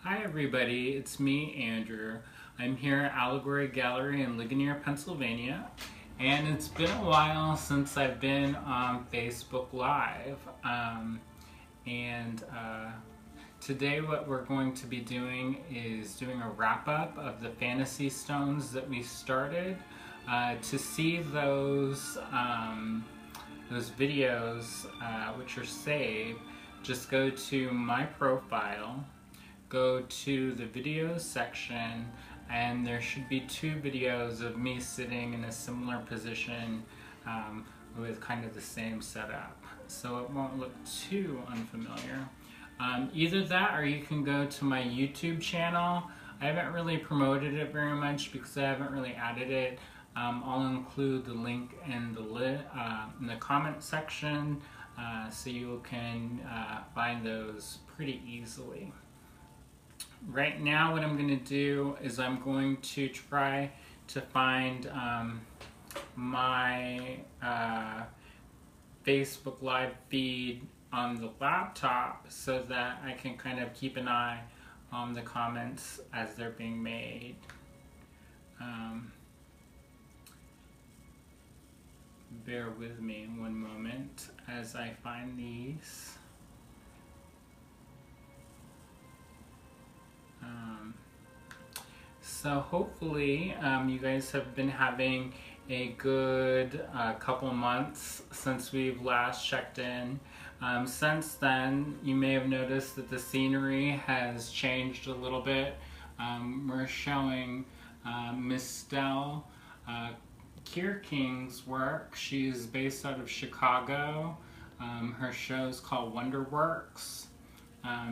Hi everybody, it's me, Andrew. I'm here at Allegory Gallery in Ligonier, Pennsylvania, and it's been a while since I've been on Facebook Live. And Today what we're going to be doing is doing a wrap-up of the fantasy stones that we started. To see those videos which are saved, just go to my profile, go to the videos section, and there should be two videos of me sitting in a similar position with kind of the same setup, so it won't look too unfamiliar. Either that, or you can go to my YouTube channel. I haven't really promoted it very much because I haven't really added it. I'll include the link in the comment section, so you can find those pretty easily. Right now what I'm going to do is I'm going to try to find my Facebook Live feed on the laptop so that I can kind of keep an eye on the comments as they're being made. Bear with me one moment as I find these. So hopefully you guys have been having a good couple months since we've last checked in. Since then, you may have noticed that the scenery has changed a little bit. We're showing Miss Stell Kierking's work. She's based out of Chicago. Her show is called Wonderworks.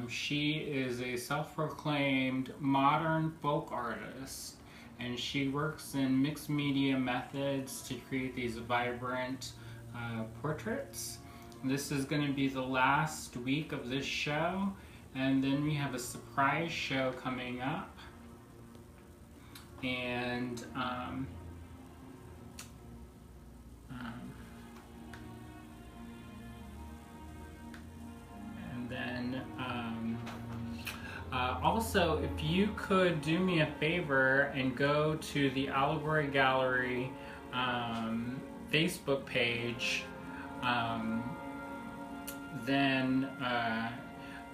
She is a self-proclaimed modern folk artist, and she works in mixed media methods to create these vibrant portraits. This is going to be the last week of this show, and then we have a surprise show coming up. And also, if you could do me a favor and go to the Allegory Gallery Facebook page, then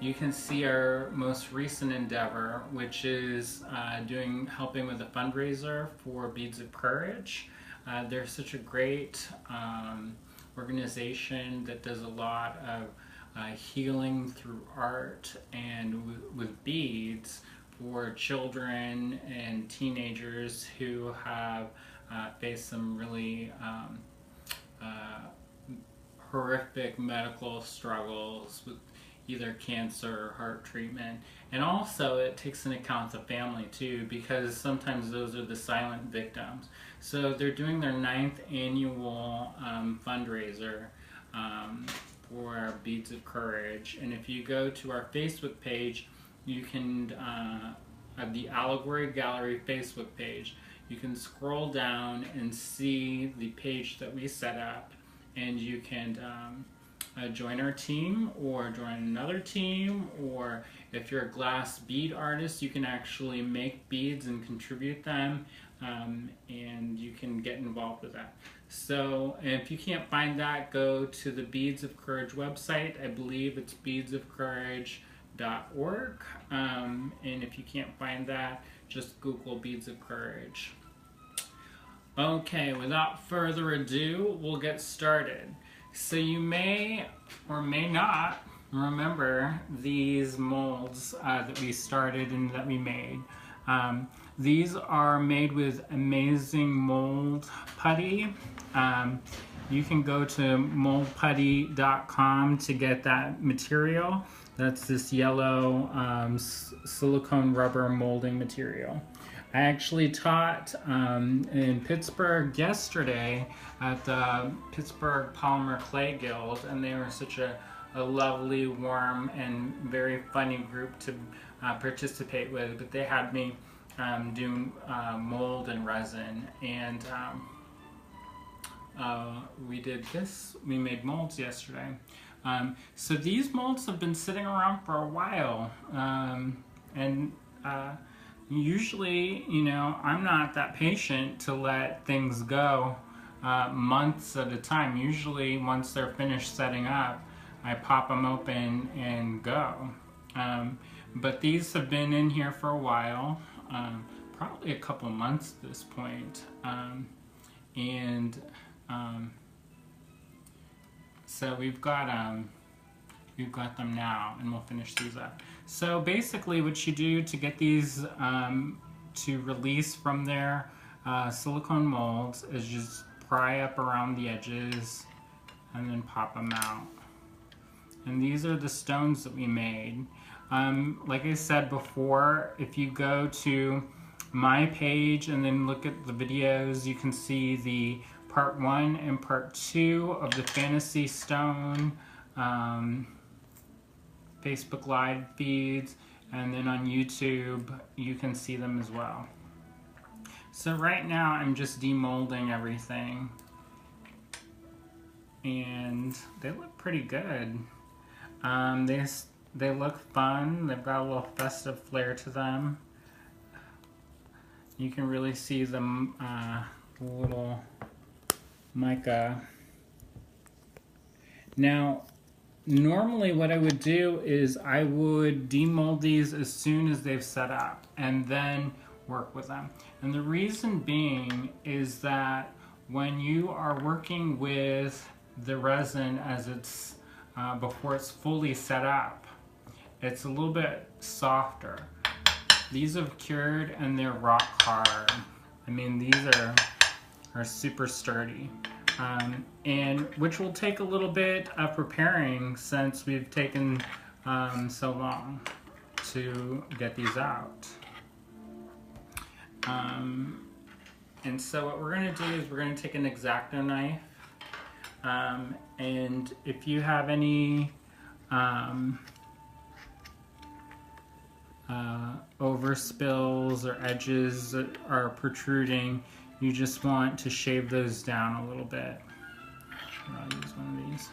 you can see our most recent endeavor, which is helping with a fundraiser for Beads of Courage. They're such a great organization that does a lot of healing through art and with beads for children and teenagers who have faced some really horrific medical struggles with either cancer or heart treatment. And also it takes into account the family too, because sometimes those are the silent victims. So they're doing their 9th annual fundraiser for Beads of Courage. And if you go to our Facebook page, you can at the Allegory Gallery Facebook page, you can scroll down and see the page that we set up, and you can join our team or join another team, or if you're a glass bead artist, you can actually make beads and contribute them, and you can get involved with that. So if you can't find that, go to the Beads of Courage website. I believe it's beadsofcourage.org, and if you can't find that, just Google Beads of Courage. Okay, without further ado, we'll get started. So you may or may not remember these molds that we started and that we made. These are made with amazing mold putty. You can go to moldputty.com to get that material. That's this yellow silicone rubber molding material. I actually taught in Pittsburgh yesterday at the Pittsburgh Polymer Clay Guild, and they were such a lovely, warm, and very funny group to participate with. But they had me do mold and resin, and we did this. We made molds yesterday. So these molds have been sitting around for a while. And usually, you know, I'm not that patient to let things go months at a time. Usually, once they're finished setting up, I pop them open and go. But these have been in here for a while, probably a couple months at this point. So we've got them now, and we'll finish these up. So basically what you do to get these to release from their silicone molds is just pry up around the edges and then pop them out. And these are the stones that we made. Like I said before, if you go to my page and then look at the videos, you can see the part 1 and part 2 of the Fantasy Stone Facebook Live feeds, and then on YouTube you can see them as well. So right now I'm just demolding everything, and they look pretty good. They look fun. They've got a little festive flair to them. You can really see the little mica. Now, normally what I would do is I would demold these as soon as they've set up and then work with them. And the reason being is that when you are working with the resin as it's before it's fully set up, it's a little bit softer. These have cured and they're rock hard. I mean, these are super sturdy. And which will take a little bit of preparing since we've taken so long to get these out. And so what we're going to do is we're going to take an X-Acto knife, and if you have any overspills or edges that are protruding, you just want to shave those down a little bit. I'll use one of these.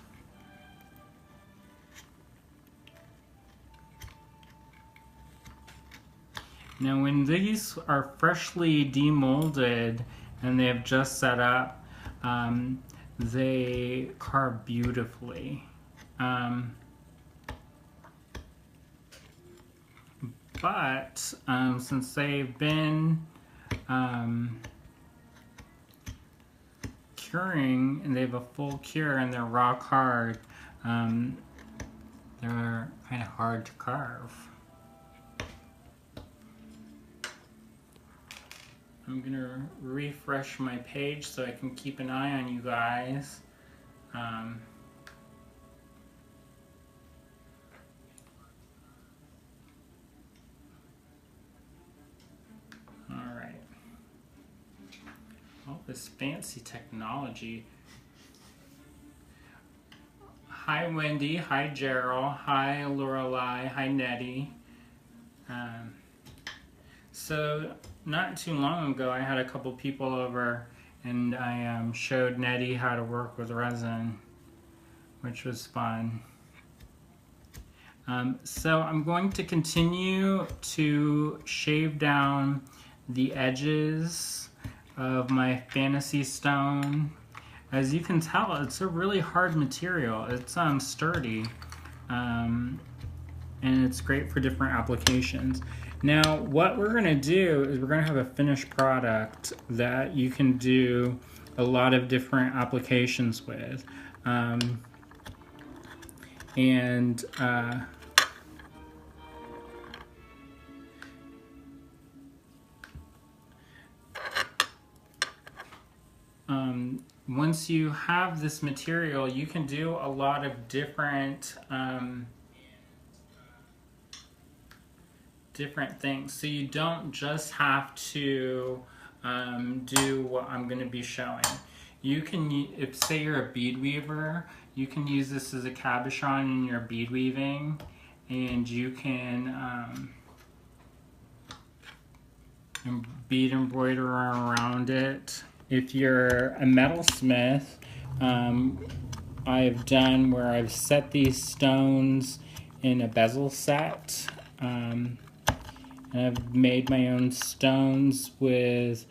Now when these are freshly demolded and they have just set up, they carve beautifully. But since they've been curing and they have a full cure and they're rock hard, they're kind of hard to carve. I'm gonna refresh my page so I can keep an eye on you guys. This fancy technology. Hi Wendy, hi Gerald, hi Lorelei, hi Nettie. So not too long ago I had a couple people over and I showed Nettie how to work with resin, which was fun. So I'm going to continue to shave down the edges of my Fantasy Stone. As you can tell, it's a really hard material. It's sturdy, and it's great for different applications. Now, what we're gonna do is we're gonna have a finished product that you can do a lot of different applications with. Once you have this material, you can do a lot of different things. So you don't just have to do what I'm going to be showing. You can, if say you're a bead weaver, you can use this as a cabochon in your bead weaving, and you can bead embroider around it. If you're a metalsmith, I've done where I've set these stones in a bezel set. And I've made my own stones with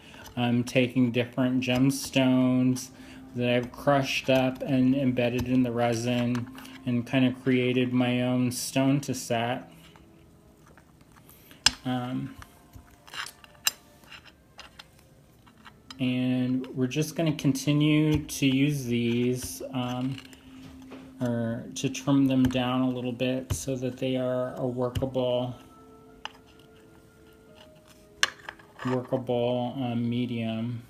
taking different gemstones that I've crushed up and embedded in the resin and kind of created my own stone to set. And we're just going to continue to use these or to trim them down a little bit so that they are a workable medium.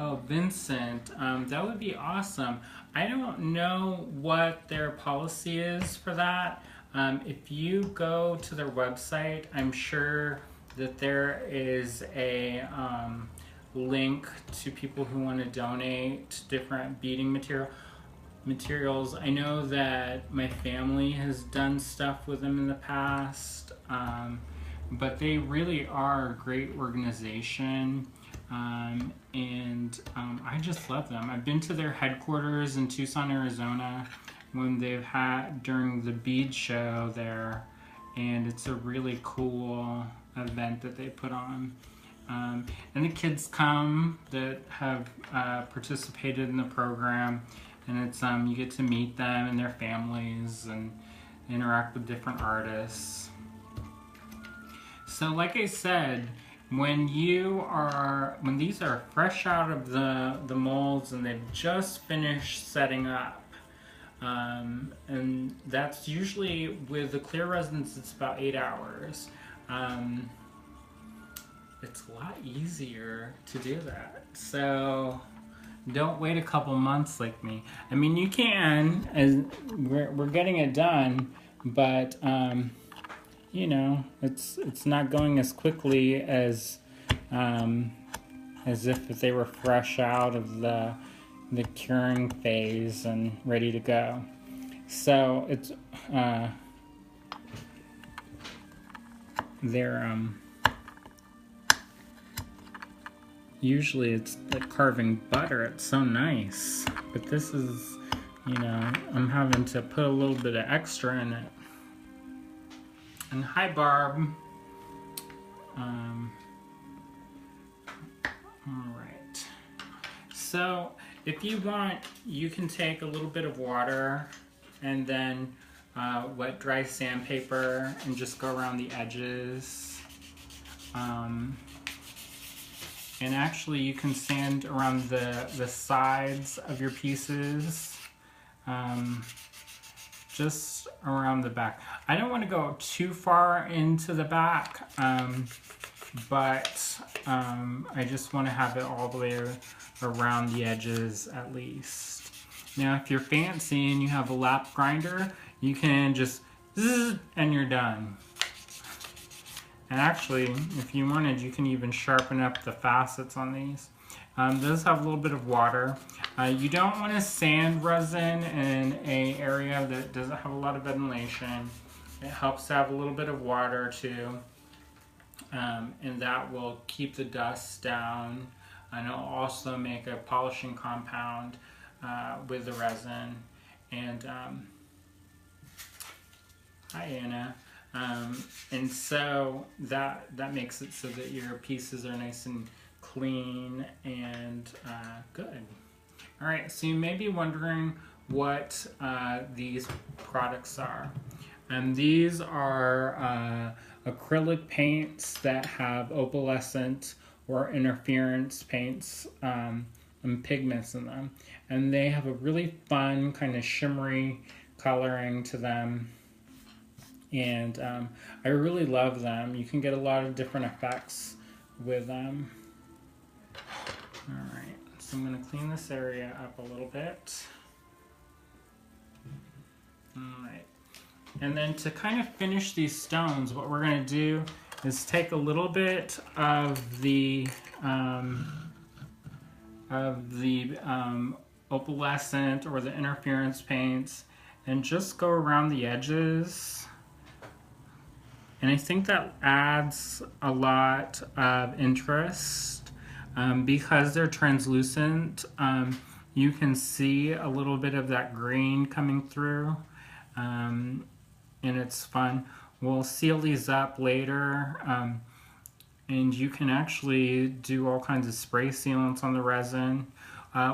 Oh, Vincent, that would be awesome. I don't know what their policy is for that. If you go to their website, I'm sure that there is a link to people who want to donate different beading materials. I know that my family has done stuff with them in the past, but they really are a great organization. I just love them. I've been to their headquarters in Tucson, Arizona when they've had during the bead show there, and it's a really cool event that they put on. And the kids come that have participated in the program, and it's you get to meet them and their families and interact with different artists. So like I said, when these are fresh out of the molds and they've just finished setting up, and that's usually with the clear resins, it's about 8 hours. It's a lot easier to do that. So don't wait a couple months like me. I mean, you can, as we're getting it done, but you know, it's not going as quickly as if they were fresh out of the curing phase and ready to go. So it's they're usually it's like carving butter. It's so nice, but this is, you know, I'm having to put a little bit of extra in it. And hi, Barb. All right. So if you want, you can take a little bit of water and then wet dry sandpaper and just go around the edges. And actually you can sand around the sides of your pieces. Just around the back. I don't want to go too far into the back, but I just want to have it all the way around the edges at least. Now if you're fancy and you have a lap grinder, you can just zzz, and you're done. And actually, if you wanted, you can even sharpen up the facets on these. Those have a little bit of water. You don't want to sand resin in an area that doesn't have a lot of ventilation. It helps to have a little bit of water too, and that will keep the dust down. And it'll also make a polishing compound with the resin. And hi, Anna. And so that makes it so that your pieces are nice and clean and good. All right, so you may be wondering what these products are. And these are acrylic paints that have opalescent or interference paints and pigments in them. And they have a really fun kind of shimmery coloring to them. And I really love them. You can get a lot of different effects with them. All right, so I'm going to clean this area up a little bit. All right, and then to kind of finish these stones, what we're going to do is take a little bit of the opalescent or the interference paints and just go around the edges And I think that adds a lot of interest. Because they're translucent, you can see a little bit of that green coming through, and it's fun. We'll seal these up later, and you can actually do all kinds of spray sealants on the resin.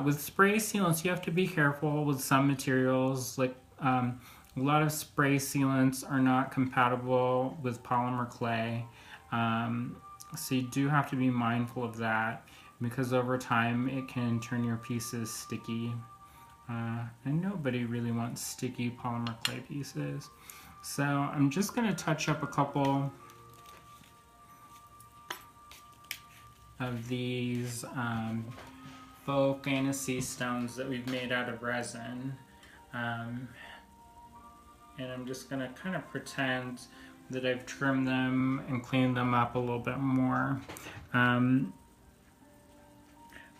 With spray sealants, you have to be careful with some materials. Like a lot of spray sealants are not compatible with polymer clay. So you do have to be mindful of that, because over time it can turn your pieces sticky. And nobody really wants sticky polymer clay pieces. So I'm just going to touch up a couple of these faux fantasy stones that we've made out of resin. And I'm just going to kind of pretend that I've trimmed them and cleaned them up a little bit more.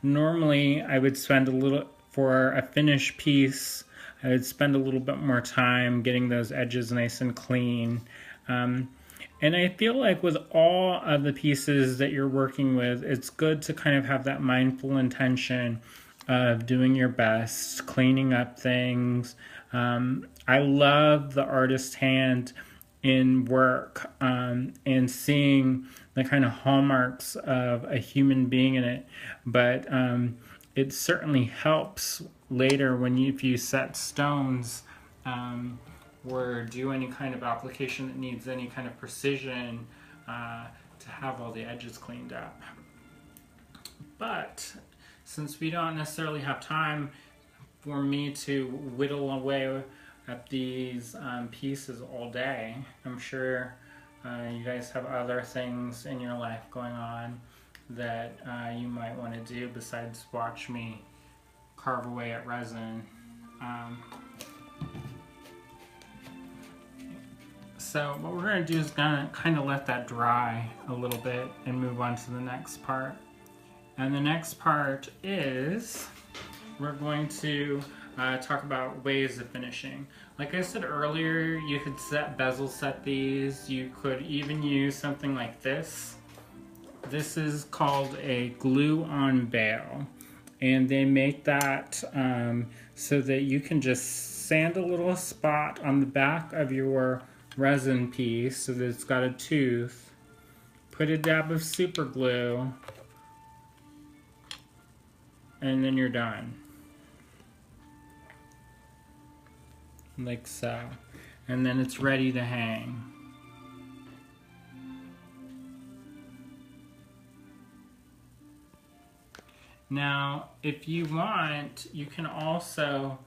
Normally I would spend a little, for a finished piece, I would spend a little bit more time getting those edges nice and clean. And I feel like with all of the pieces that you're working with, it's good to kind of have that mindful intention of doing your best, cleaning up things. I love the artist's hand in work, and seeing the kind of hallmarks of a human being in it. But it certainly helps later when if you set stones, or do any kind of application that needs any kind of precision, to have all the edges cleaned up. But since we don't necessarily have time for me to whittle away at these pieces all day, I'm sure you guys have other things in your life going on that you might want to do besides watch me carve away at resin. So what we're going to do is going to kind of let that dry a little bit and move on to the next part. And the next part is we're going to talk about ways of finishing. Like I said earlier, you could bezel set these. You could even use something like this. This is called a glue-on bail. And they make that so that you can just sand a little spot on the back of your resin piece so that it's got a tooth. Put a dab of super glue, and then you're done. Like so. And then it's ready to hang. Now, if you want, you can also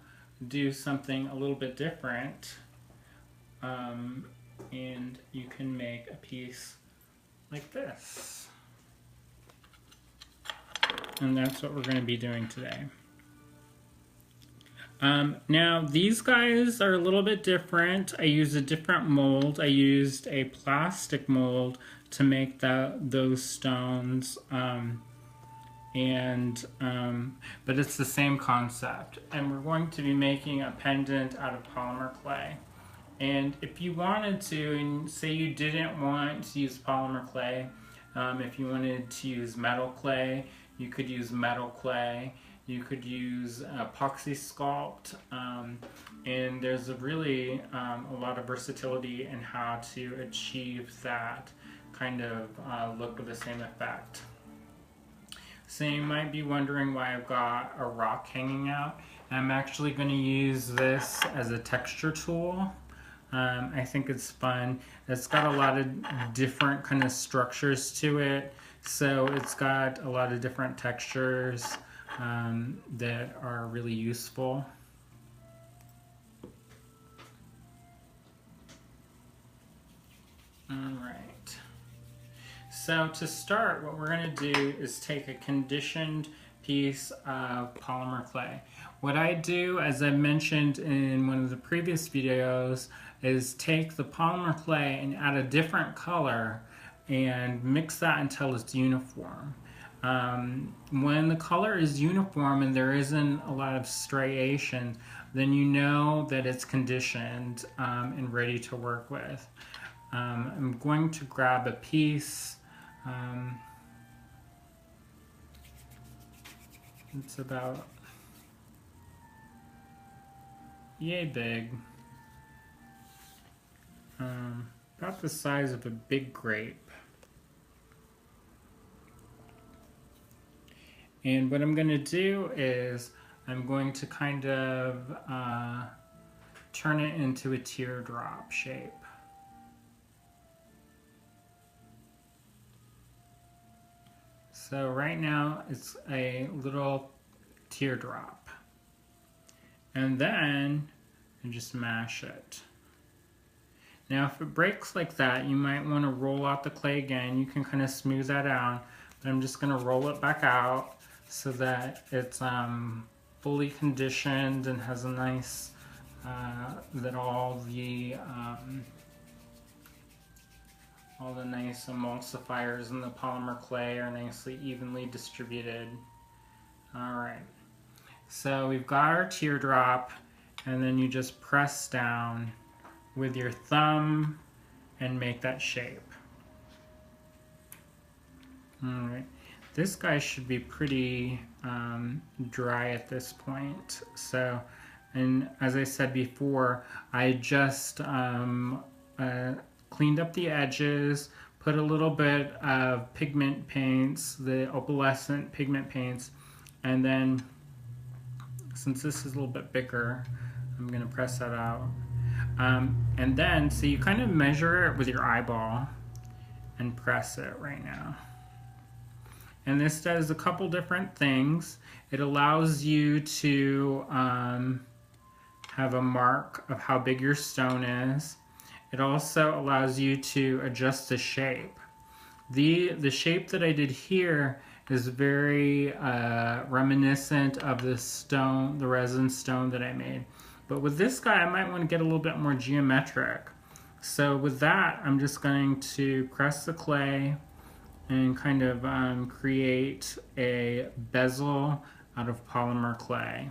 do something a little bit different. And you can make a piece like this. And that's what we're going to be doing today. Now, these guys are a little bit different. I used a different mold. I used a plastic mold to make those stones. But it's the same concept. And we're going to be making a pendant out of polymer clay. And if you wanted to, and say you didn't want to use polymer clay, if you wanted to use metal clay, you could use metal clay. You could use epoxy sculpt, and there's a lot of versatility in how to achieve that kind of look with the same effect. So you might be wondering why I've got a rock hanging out. I'm actually going to use this as a texture tool. I think it's fun. It's got a lot of different kind of structures to it, so it's got a lot of different textures that are really useful. Alright, so to start, what we're going to do is take a conditioned piece of polymer clay. What I do, as I mentioned in one of the previous videos, is take the polymer clay and add a different color and mix that until it's uniform. When the color is uniform and there isn't a lot of striation, then you know that it's conditioned and ready to work with. I'm going to grab a piece. It's about yay big. About the size of a big grape. And what I'm going to do is I'm going to kind of turn it into a teardrop shape. So right now it's a little teardrop. And then I just mash it. Now if it breaks like that, you might want to roll out the clay again. You can kind of smooth that out. But I'm just going to roll it back out so that it's fully conditioned and has a nice, that all the nice emulsifiers in the polymer clay are nicely evenly distributed. Alright, so we've got our teardrop, and then you just press down with your thumb and make that shape. Alright, this guy should be pretty dry at this point. So, and as I said before, I just cleaned up the edges, put a little bit of pigment paints, the opalescent pigment paints, and then since this is a little bit bigger, I'm going to press that out. And then, so you kind of measure it with your eyeball and press it right now. And this does a couple different things. It allows you to have a mark of how big your stone is. It also allows you to adjust the shape. The shape that I did here is very reminiscent of the stone, the resin stone that I made. But with this guy, I might want to get a little bit more geometric. So with that, I'm just going to press the clay and kind of create a bezel out of polymer clay.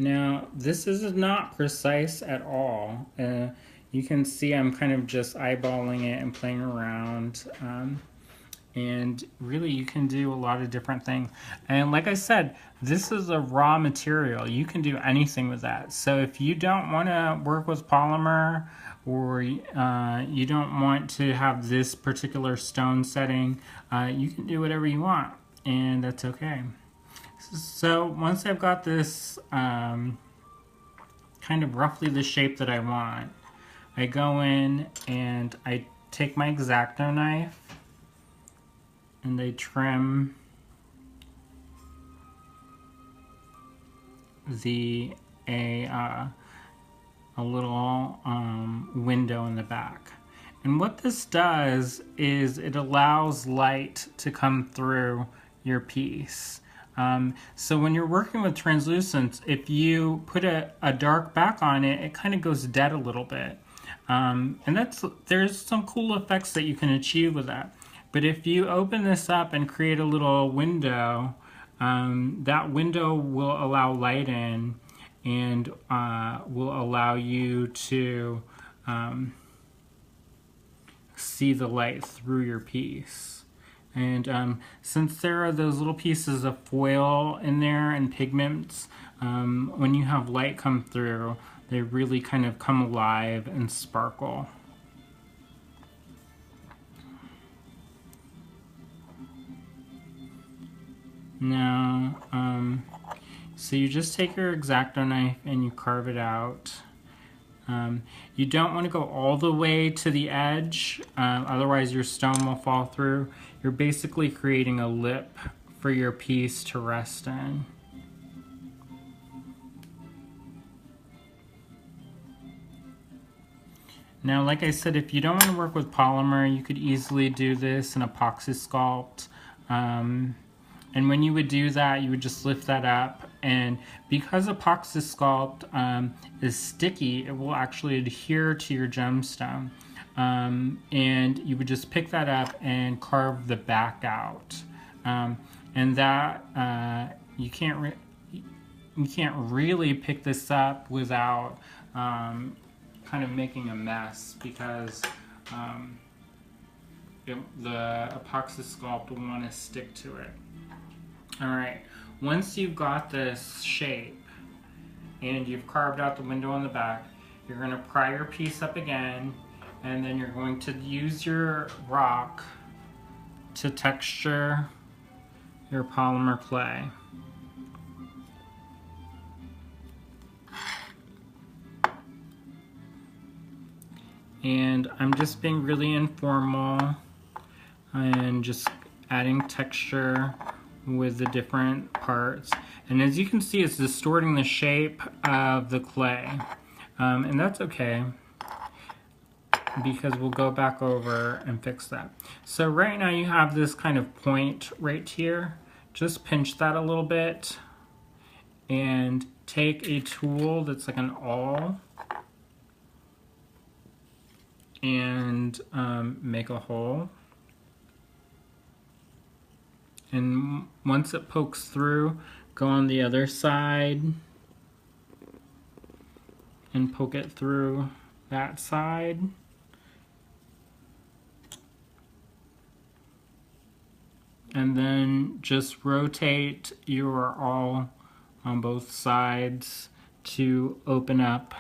Now, this is not precise at all. You can see I'm kind of just eyeballing it and playing around. And really, you can do a lot of different things. And like I said, this is a raw material. You can do anything with that. So if you don't want to work with polymer, or you don't want to have this particular stone setting, you can do whatever you want, and that's okay. So once I've got this kind of roughly the shape that I want, I go in and I take my X-Acto knife and I trim a little window in the back. And what this does is it allows light to come through your piece. So when you're working with translucents, if you put a dark back on it, it kind of goes dead a little bit. And there's some cool effects that you can achieve with that. But if you open this up and create a little window, that window will allow light in and will allow you to see the light through your piece. And since there are those little pieces of foil in there and pigments, when you have light come through, they really kind of come alive and sparkle. Now, so you just take your X-Acto knife and you carve it out. You don't want to go all the way to the edge, otherwise your stone will fall through. You're basically creating a lip for your piece to rest in. Now, like I said, if you don't want to work with polymer, you could easily do this in epoxy sculpt. And when you would do that, you would just lift that up, and because epoxy sculpt is sticky, it will actually adhere to your gemstone. And you would just pick that up and carve the back out. And that you can't really pick this up without kind of making a mess because the epoxy sculpt will want to stick to it. Alright, once you've got this shape and you've carved out the window on the back, you're going to pry your piece up again, and then you're going to use your rock to texture your polymer clay. And I'm just being really informal and just adding texture with the different parts. And as you can see, it's distorting the shape of the clay. And that's okay, because we'll go back over and fix that. So right now you have this kind of point right here. Just pinch that a little bit and take a tool that's like an awl and make a hole. And once it pokes through, go on the other side and poke it through that side. And then just rotate your awl on both sides to open up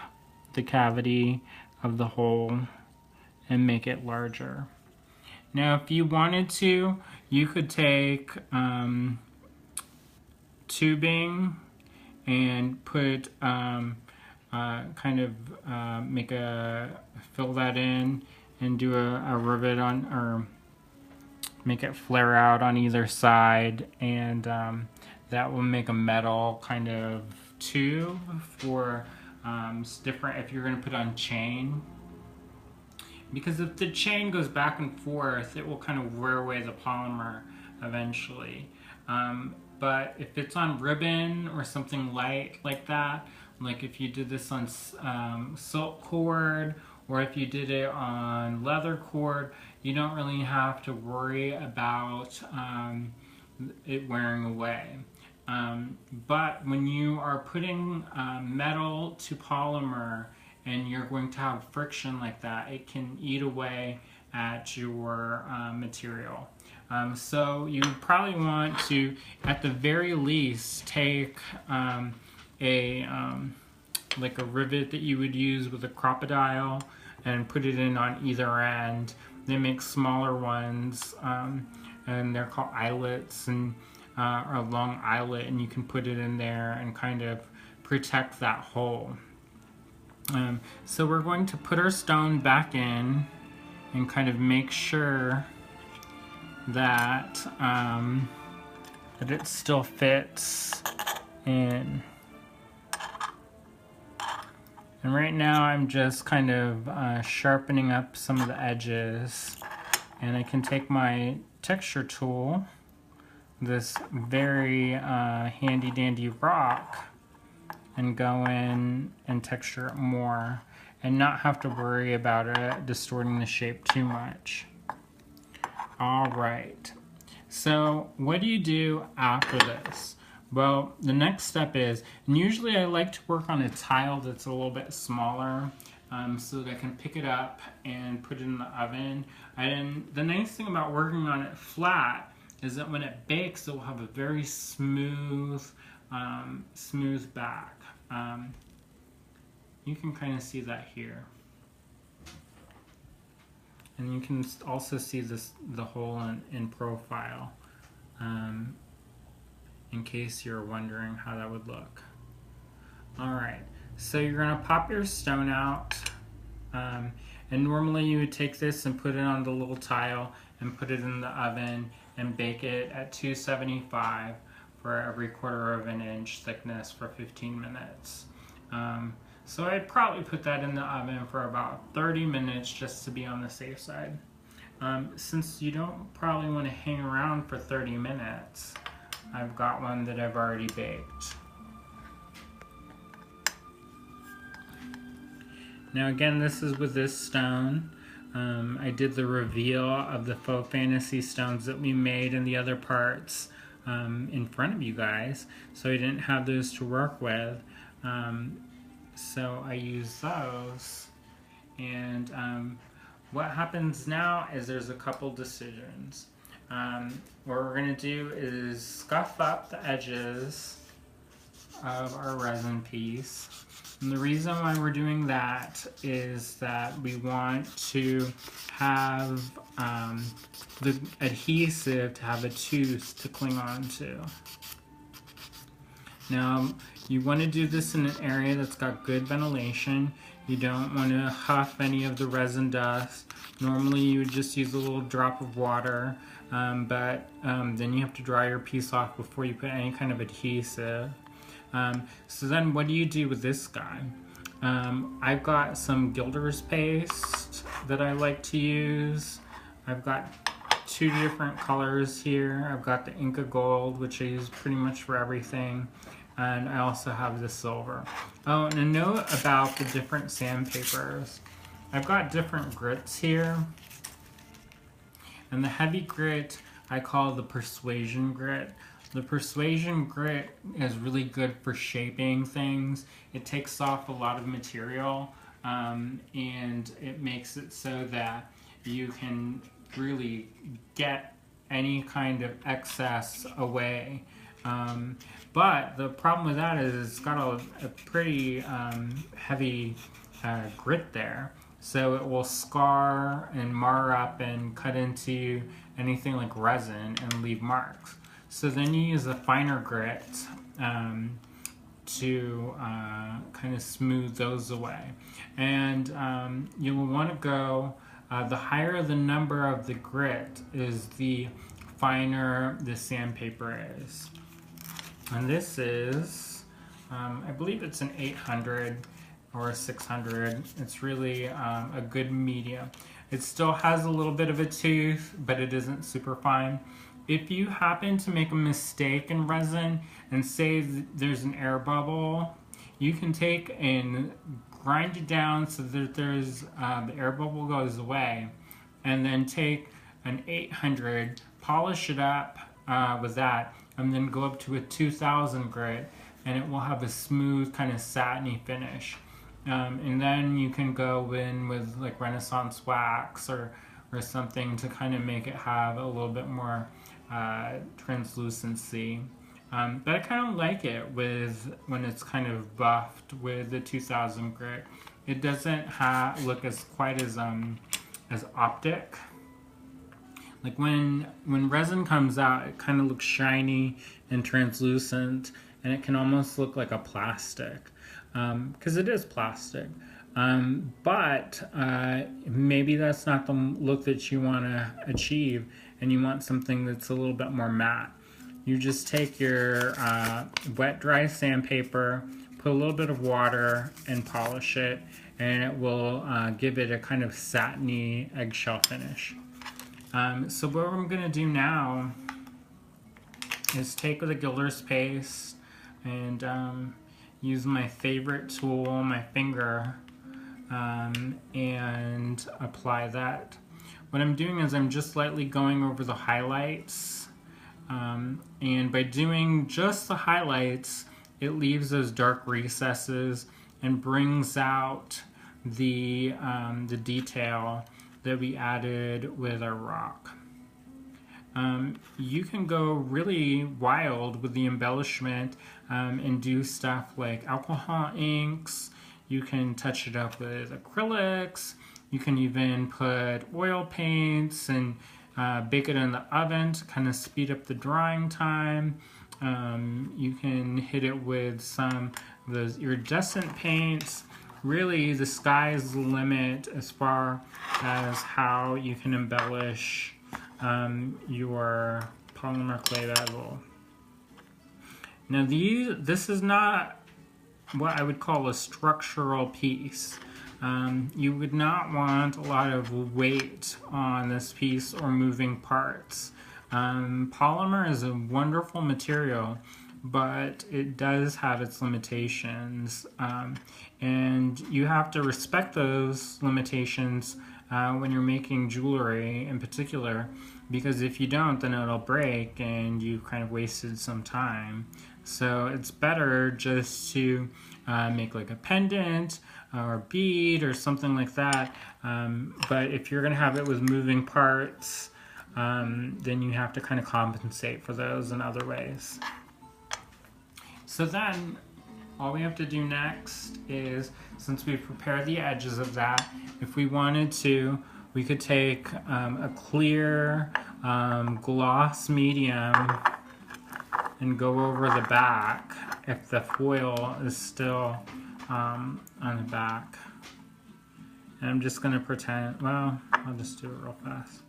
the cavity of the hole and make it larger. Now if you wanted to, you could take tubing and put fill that in and do a rivet on, or make it flare out on either side, and that will make a metal kind of tube for different, if you're going to put on chain. Because if the chain goes back and forth, it will kind of wear away the polymer eventually. But if it's on ribbon or something light like that, like if you did this on silk cord, or if you did it on leather cord, you don't really have to worry about it wearing away. But when you are putting metal to polymer and you're going to have friction like that, it can eat away at your material. So you probably want to, at the very least, take like a rivet that you would use with a crocodile and put it in on either end. They make smaller ones, and they're called eyelets, and or a long eyelet, and you can put it in there and kind of protect that hole. So we're going to put our stone back in and kind of make sure that that it still fits in. And right now I'm just kind of sharpening up some of the edges, and I can take my texture tool, this very handy dandy rock, and go in and texture it more and not have to worry about it distorting the shape too much. Alright, so what do you do after this? Well, the next step is, and usually I like to work on a tile that's a little bit smaller, so that I can pick it up and put it in the oven. And the nice thing about working on it flat is that when it bakes, it will have a very smooth, smooth back. You can kind of see that here. And you can also see the hole in profile, in case you're wondering how that would look. Alright, so you're going to pop your stone out, and normally you would take this and put it on the little tile and put it in the oven and bake it at 275 for every 1/4 of an inch thickness for 15 minutes. So I'd probably put that in the oven for about 30 minutes just to be on the safe side. Since you don't probably want to hang around for 30 minutes, I've got one that I've already baked. Now again, this is with this stone. I did the reveal of the faux fantasy stones that we made and the other parts in front of you guys, so I didn't have those to work with. So I use those, and what happens now is there's a couple decisions. What we're going to do is scuff up the edges of our resin piece. And the reason why we're doing that is that we want to have the adhesive to have a tooth to cling on to. Now, you want to do this in an area that's got good ventilation. You don't want to huff any of the resin dust. Normally you would just use a little drop of water, but then you have to dry your piece off before you put any kind of adhesive. So then what do you do with this guy? I've got some Gilder's paste that I like to use. I've got two different colors here. I've got the Inca Gold, which I use pretty much for everything. And I also have the silver. Oh, and a note about the different sandpapers. I've got different grits here. And the heavy grit I call the Persuasion grit. The Persuasion grit is really good for shaping things. It takes off a lot of material, and it makes it so that you can really get any kind of excess away. But the problem with that is it's got a pretty heavy grit there. So it will scar and mar up and cut into anything like resin and leave marks. So then you use a finer grit to kind of smooth those away. And you will want to go, the higher the number of the grit is, the finer the sandpaper is. And this is, I believe it's an 800 or a 600. It's really a good medium. It still has a little bit of a tooth, but it isn't super fine. If you happen to make a mistake in resin and say there's an air bubble, you can take and grind it down so that there's the air bubble goes away, and then take an 800, polish it up with that, and then go up to a 2000 grit, and it will have a smooth kind of satiny finish. And then you can go in with like Renaissance wax or something to kind of make it have a little bit more translucency. But I kind of like it with when it's kind of buffed with the 2000 grit. It doesn't look as quite as optic. Like when resin comes out, it kind of looks shiny and translucent, and it can almost look like a plastic, because it is plastic. But maybe that's not the look that you want to achieve, and you want something that's a little bit more matte. You just take your wet dry sandpaper, put a little bit of water, and polish it, and it will give it a kind of satiny eggshell finish. So what I'm going to do now is take the Gilder's paste and use my favorite tool, my finger, and apply that. What I'm doing is I'm just lightly going over the highlights, and by doing just the highlights, it leaves those dark recesses and brings out the detail that we added with our rock. You can go really wild with the embellishment and do stuff like alcohol inks. You can touch it up with acrylics. You can even put oil paints and bake it in the oven to kind of speed up the drying time. You can hit it with some of those iridescent paints. Really, the sky's the limit as far as how you can embellish your polymer clay bezel. Now this is not what I would call a structural piece. You would not want a lot of weight on this piece or moving parts. Polymer is a wonderful material, but it does have its limitations, and you have to respect those limitations when you're making jewelry in particular, because if you don't, then it'll break and you kind of wasted some time. So it's better just to make like a pendant or bead or something like that. But if you're going to have it with moving parts, then you have to kind of compensate for those in other ways. So then all we have to do next is, since we've prepared the edges of that, if we wanted to, we could take a clear gloss medium and go over the back if the foil is still on the back. And I'm just going to pretend, well, I'll just do it real fast.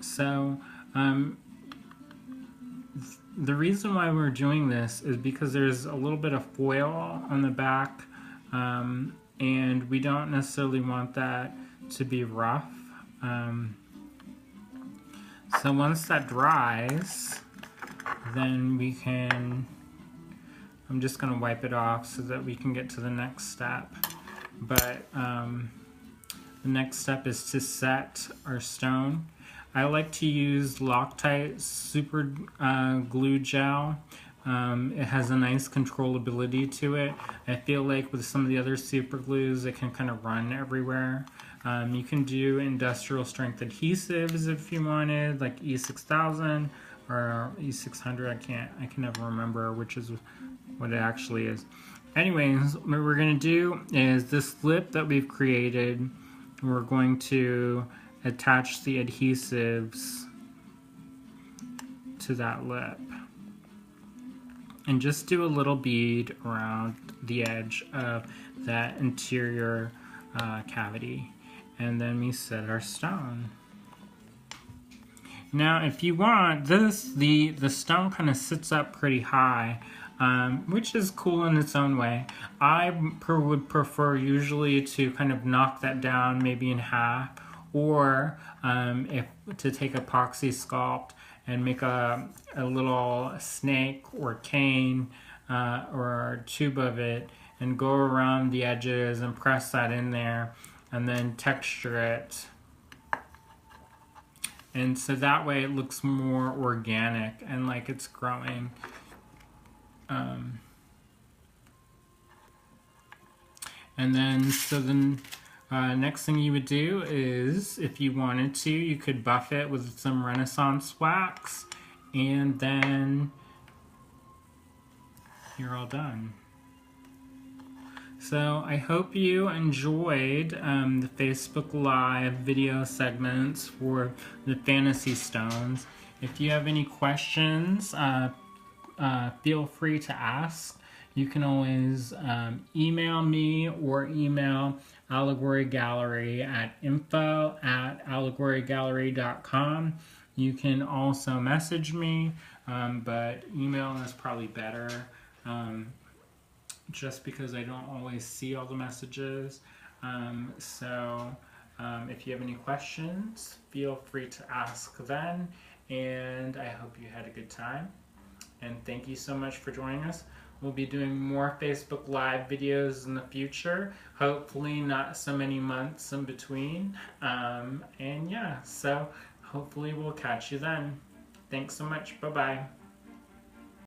So, the reason why we're doing this is because there's a little bit of foil on the back, and we don't necessarily want that to be rough. So once that dries, then we can, I'm just going to wipe it off so that we can get to the next step. But the next step is to set our stone. I like to use Loctite super glue gel. It has a nice controllability to it. I feel like with some of the other super glues, it can kind of run everywhere. You can do industrial strength adhesives if you wanted, like E6000 or E600. I can never remember which is what it actually is. Anyways, what we're gonna do is this lip that we've created, we're going to attach the adhesives to that lip and just do a little bead around the edge of that interior cavity, and then we set our stone. Now if you want this, the stone kind of sits up pretty high, which is cool in its own way. I would prefer usually to kind of knock that down maybe in half, or if to take epoxy sculpt and make a little snake or cane or tube of it and go around the edges and press that in there and then texture it. And so that way it looks more organic and like it's growing. And then, so then next thing you would do is, if you wanted to, you could buff it with some Renaissance wax, and then you're all done. So I hope you enjoyed the Facebook Live video segments for the Fantasy Stones. If you have any questions, feel free to ask. You can always email me or email Allegory Gallery at info@allegorygallery.com. You can also message me, but email is probably better, just because I don't always see all the messages. If you have any questions, feel free to ask then, and I hope you had a good time. And thank you so much for joining us. We'll be doing more Facebook Live videos in the future. Hopefully not so many months in between. And yeah, so hopefully we'll catch you then. Thanks so much. Bye-bye.